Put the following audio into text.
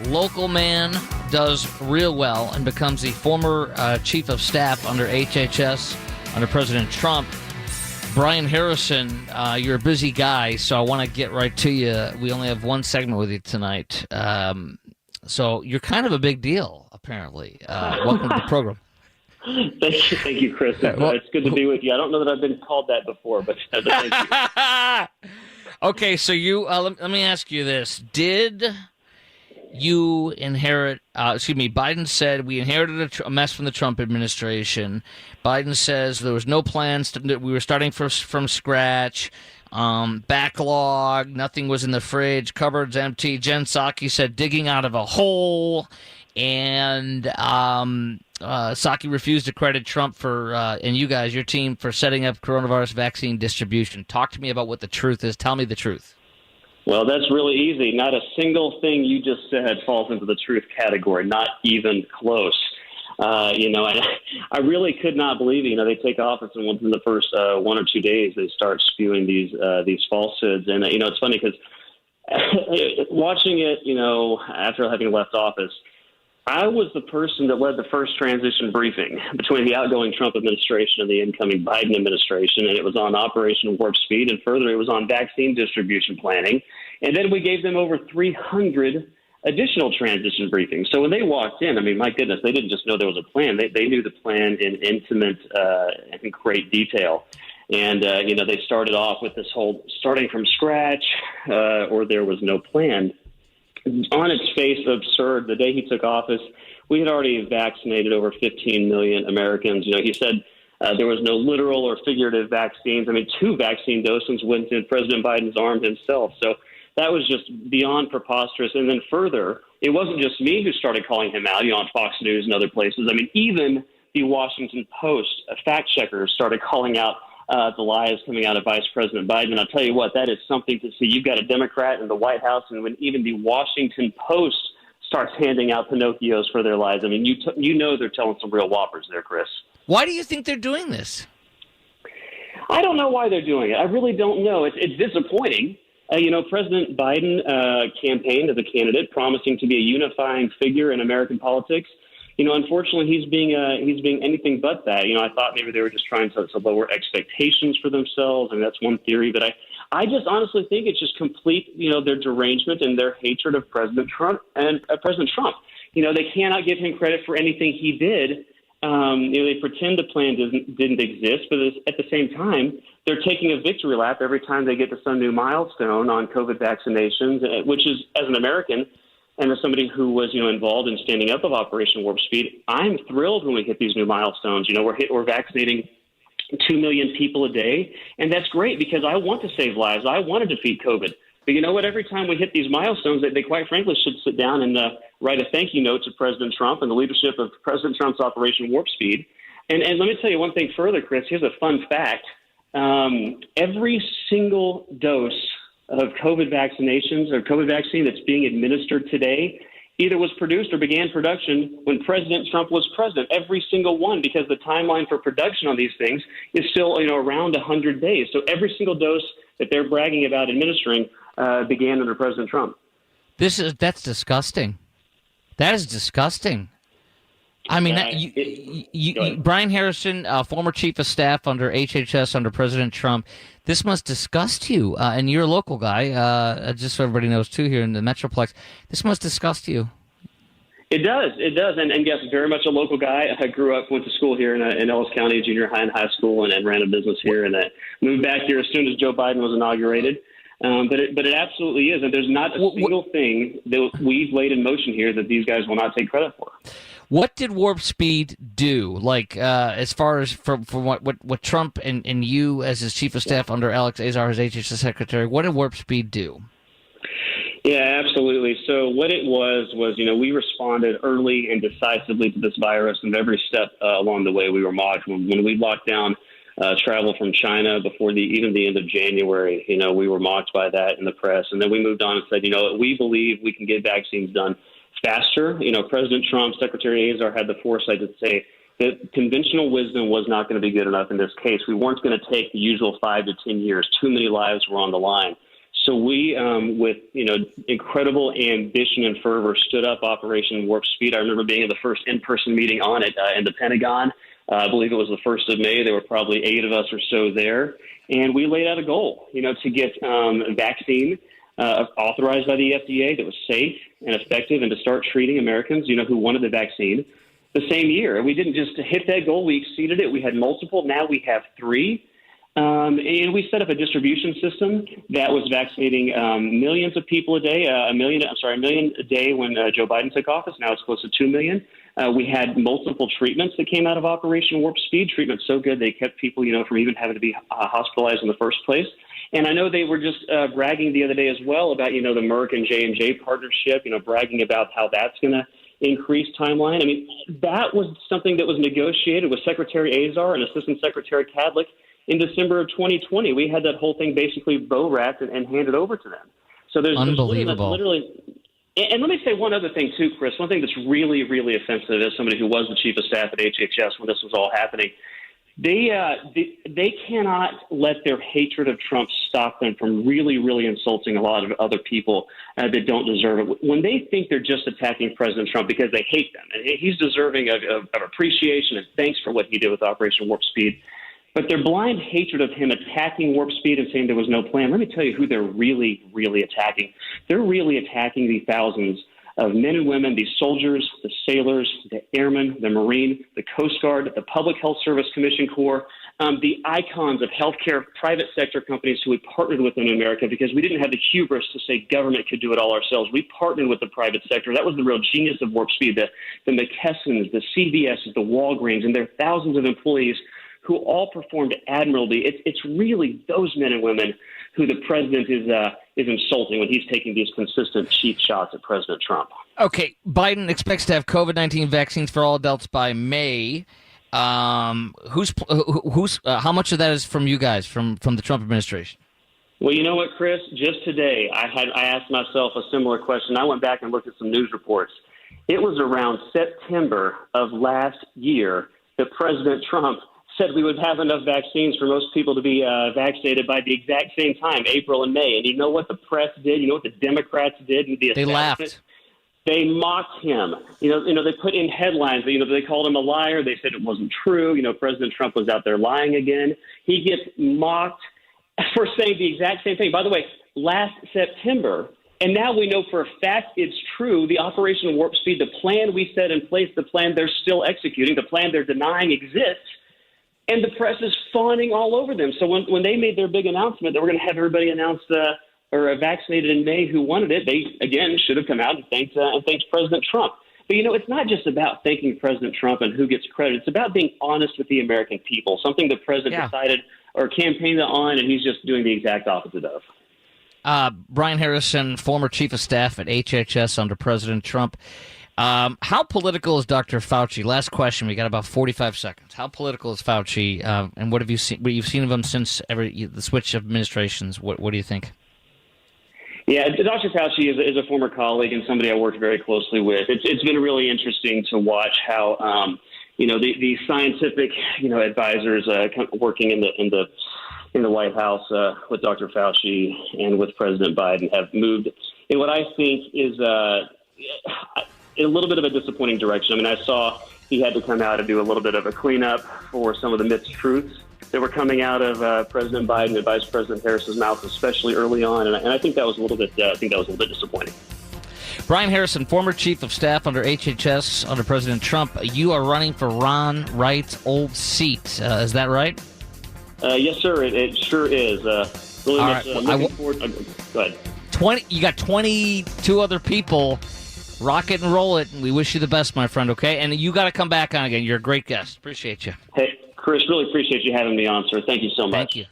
local man does real well and becomes the former chief of staff under HHS under President Trump. Brian Harrison, you're a busy guy, so I want to get right to you. We only have one segment with you tonight. So you're kind of a big deal, apparently. Welcome to the program. Thank you, Chris. It's good to be with you. I don't know that I've been called that before, but thank you. Okay, so you let me ask you this. Did you inherit, Biden said we inherited a mess from the Trump administration. Biden says there was no plans, we were starting from scratch, backlog, nothing was in the fridge, cupboards empty. Jen Psaki said digging out of a hole, and Psaki refused to credit Trump for, and you guys, your team, for setting up coronavirus vaccine distribution. Talk to me about what the truth is. Tell me the truth. Well, that's really easy. Not a single thing you just said falls into the truth category, not even close. And I really could not believe it. They take office and within the first 1 or 2 days, they start spewing these falsehoods. And, it's funny because watching it, after having left office, I was the person that led the first transition briefing between the outgoing Trump administration and the incoming Biden administration, and it was on Operation Warp Speed, and further, it was on vaccine distribution planning. And then we gave them over 300 additional transition briefings. So when they walked in, my goodness, they didn't just know there was a plan. They knew the plan in intimate and great detail. And, they started off with this whole starting from scratch or there was no plan. On its face, absurd. The day he took office, we had already vaccinated over 15 million Americans. He said there was no literal or figurative vaccines. 2 vaccine doses went in President Biden's arm himself. So that was just beyond preposterous. And then further, it wasn't just me who started calling him out, on Fox News and other places. Even the Washington Post, a fact checker, started calling out the lies coming out of Vice President Biden. And I'll tell you what, that is something to see. You've got a Democrat in the White House, and when even the Washington Post starts handing out Pinocchios for their lies, they're telling some real whoppers there, Chris. Why do you think they're doing this? I don't know why they're doing it. I really don't know. It's disappointing. President Biden campaigned as a candidate, promising to be a unifying figure in American politics. Unfortunately, he's being anything but that. I thought maybe they were just trying to lower expectations for themselves, and that's one theory. But I just honestly think it's just complete, their derangement and their hatred of President Trump and President Trump. They cannot give him credit for anything he did. They pretend the plan didn't exist, but at the same time, they're taking a victory lap every time they get to some new milestone on COVID vaccinations, which is, as an American, and as somebody who was, involved in standing up of Operation Warp Speed, I'm thrilled when we hit these new milestones. We're vaccinating 2 million people a day, and that's great because I want to save lives. I want to defeat COVID. But you know what? Every time we hit these milestones, they quite frankly should sit down and write a thank you note to President Trump and the leadership of President Trump's Operation Warp Speed. And let me tell you one thing further, Chris. Here's a fun fact. Every single dose of COVID vaccinations or COVID vaccine that's being administered today either was produced or began production when President Trump was president. Every single one, because the timeline for production on these things is still around 100 days. So every single dose that they're bragging about administering began under President Trump. That's disgusting. That is disgusting. Brian Harrison, former chief of staff under HHS under President Trump, this must disgust you. And you're a local guy, just so everybody knows, too, here in the Metroplex. This must disgust you. It does. And yes, very much a local guy. I grew up, went to school here in Ellis County, junior high and high school, and ran a business here. And I moved back here as soon as Joe Biden was inaugurated. But it absolutely is. And there's not a single thing that we've laid in motion here that these guys will not take credit for. What did Warp Speed do? As far as from what Trump and you as his chief of staff under Alex Azar, his HHS secretary, what did Warp Speed do? Yeah, absolutely. So what it was, we responded early and decisively to this virus, and every step along the way we were mocked. When we locked down travel from China before even the end of January, we were mocked by that in the press. And then we moved on and said, we believe we can get vaccines done faster. President Trump, Secretary Azar had the foresight to say that conventional wisdom was not going to be good enough in this case. We weren't going to take the usual 5 to 10 years. Too many lives were on the line. So we, with incredible ambition and fervor, stood up Operation Warp Speed. I remember being in the first in-person meeting on it in the Pentagon. I believe it was the 1st of May. There were probably 8 of us or so there. And we laid out a goal, to get vaccine authorized by the FDA that was safe and effective, and to start treating Americans, who wanted the vaccine the same year. We didn't just hit that goal. We exceeded it. We had multiple. Now we have 3. And we set up a distribution system that was vaccinating millions of people a day, a million a day when Joe Biden took office. Now it's close to 2 million. We had multiple treatments that came out of Operation Warp Speed, treatments so good they kept people, from even having to be hospitalized in the first place. And I know they were just bragging the other day as well about, the Merck and J&J partnership, bragging about how that's going to increase timeline. I mean, that was something that was negotiated with Secretary Azar and Assistant Secretary Kadlec in December of 2020. We had that whole thing basically bow-wrapped and handed over to them. So there's unbelievable. Literally. And let me say one other thing too, Chris. One thing that's really, really offensive as somebody who was the chief of staff at HHS when this was all happening. They cannot let their hatred of Trump stop them from really, really insulting a lot of other people that don't deserve it. When they think they're just attacking President Trump because they hate them, and he's deserving of appreciation and thanks for what he did with Operation Warp Speed. But their blind hatred of him attacking Warp Speed and saying there was no plan, let me tell you who they're really, really attacking. They're really attacking the thousands of men and women, these soldiers, the sailors, the airmen, the Marine, the Coast Guard, the Public Health Service Commission Corps, the icons of healthcare private sector companies who we partnered with in America because we didn't have the hubris to say government could do it all ourselves. We partnered with the private sector. That was the real genius of Warp Speed, the McKessons, the CVSs, the Walgreens, and their thousands of employees who all performed admirably. It's really those men and women who the president is insulting when he's taking these consistent cheap shots at President Trump. Okay, Biden expects to have COVID-19 vaccines for all adults by May. How much of that is from you guys, from the Trump administration? Well, you know what, Chris? Just today, I asked myself a similar question. I went back and looked at some news reports. It was around September of last year that President Trump said we would have enough vaccines for most people to be vaccinated by the exact same time, April and May. And you know what the press did? You know what the Democrats did? They laughed. They mocked him. They put in headlines. They called him a liar. They said it wasn't true. President Trump was out there lying again. He gets mocked for saying the exact same thing. By the way, last September, and now we know for a fact it's true, the Operation Warp Speed, the plan we set in place, the plan they're still executing, the plan they're denying exists, and the press is fawning all over them. So when they made their big announcement that we're going to have everybody announced or vaccinated in May who wanted it, they, again, should have come out and thanked President Trump. But, it's not just about thanking President Trump and who gets credit. It's about being honest with the American people, something the president decided or campaigned on, and he's just doing the exact opposite of. Brian Harrison, former chief of staff at HHS under President Trump. How political is Dr. Fauci? Last question. We got about 45 seconds. How political is Fauci, and what have you seen? What you've seen of him since the switch of administrations? What do you think? Yeah, Dr. Fauci is a former colleague and somebody I worked very closely with. It's been really interesting to watch how the scientific advisors working in the White House with Dr. Fauci and with President Biden have moved in what I think is in a little bit of a disappointing direction. I mean, I saw he had to come out and do a little bit of a cleanup for some of the mistruths that were coming out of President Biden and Vice President Harris's mouth, especially early on, and I think that was a little bit. Disappointing. Brian Harrison, former chief of staff under HHS under President Trump. You are running for Ron Wright's old seat. Is that right? Yes, sir. It sure is. Really All much, right. looking forward. Go ahead. You got 22 other people. Rock it and roll it. And we wish you the best, my friend. Okay, and you got to come back on again. You're a great guest. Appreciate you. Hey, Chris, really appreciate you having me on, sir. Thank you so much. Thank you.